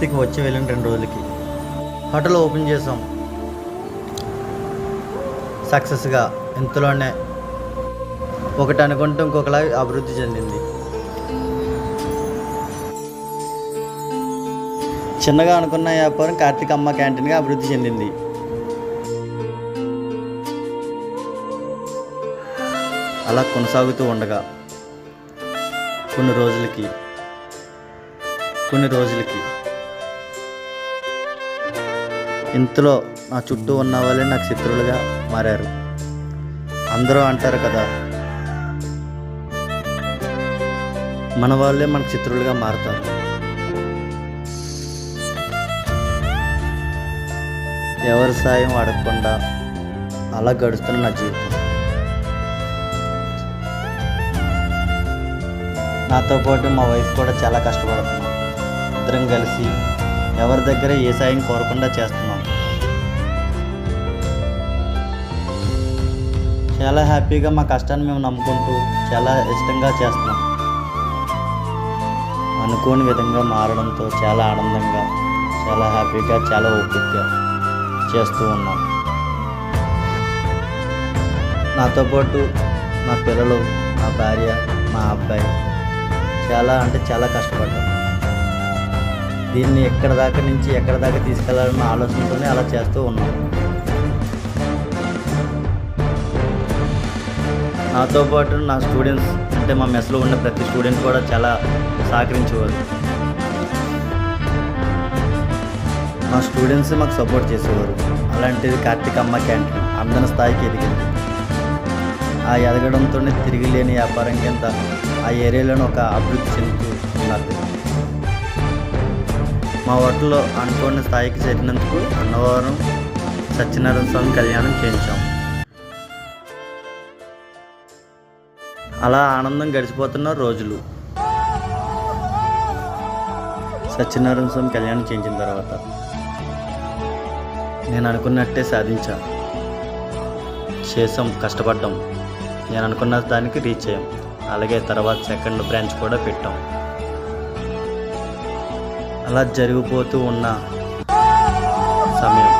కార్తీక్ వచ్చి వెళ్ళిన 2 రోజులకి హోటల్ ఓపెన్ చేసాం సక్సెస్గా. ఇంతలోనే ఒకటి అనుకుంటూ ఇంకొకలా అభివృద్ధి చెందింది. చిన్నగా అనుకున్న వ్యాపారం కార్తీక్ అమ్మ క్యాంటీన్గా అభివృద్ధి చెందింది. అలా కొనసాగుతూ ఉండగా కొన్ని రోజులకి ఇంతలో నా చుట్టూ ఉన్న వాళ్ళే నాకు శత్రువులుగా మారారు. అందరూ అంటారు కదా, మన వాళ్ళే మనకు శత్రువులుగా మారుతారు. ఎవరి సాయం అడగకుండా అలా గడుస్తున్న నా జీవితం. నాతో పాటు మా వైఫ్ కూడా చాలా కష్టపడుతున్నాం. ఇద్దరం కలిసి ఎవరి దగ్గర ఏ సాయం కోరకుండా చేస్తున్నాం. చాలా హ్యాపీగా మా కష్టాన్ని మేము నమ్ముకుంటూ చాలా ఇష్టంగా చేస్తున్నాం. అనుకోని విధంగా మారడంతో చాలా ఆనందంగా, చాలా హ్యాపీగా, చాలా ఓపికగా చేస్తూ ఉన్నాం. నాతో పాటు నా పిల్లలు, నా భార్య, మా అబ్బాయి చాలా కష్టపడ్డాం. దీన్ని ఎక్కడి దాకా తీసుకెళ్లాలన్న ఆలోచనతోనే అలా చేస్తూ ఉన్నాం. నాతో పాటు నా స్టూడెంట్స్, అంటే మా మెస్లో ఉన్న ప్రతి స్టూడెంట్ కూడా చాలా సహకరించేవారు. మా స్టూడెంట్స్ మాకు సపోర్ట్ చేసేవారు. అలాంటిది కార్తీక్ అమ్మ క్యాంటీన్ అందని స్థాయికి ఎదిగింది. ఆ ఎదగడంతోనే తిరిగి లేని వ్యాపారం కింద ఆ ఏరియాలోనే ఒక అభివృద్ధి చెందుతూ ఉన్నారు. మా హోటల్లో అనుకోని స్థాయికి చేరినందుకు అన్నవరం సత్యనారాయణ స్వామి కళ్యాణం చేయించాం. అలా ఆనందం గడిచిపోతున్న రోజులు. సత్యనారాయణ స్వామి కళ్యాణం చేయించిన తర్వాత నేను అనుకున్నట్టే చేసాం, కష్టపడ్డాం. నేను అనుకున్న దానికి రీచ్ అయ్యాం. అలాగే తర్వాత 2nd బ్రాంచ్ కూడా పెట్టాం. అలా జరిగిపోతూ ఉన్న సమయం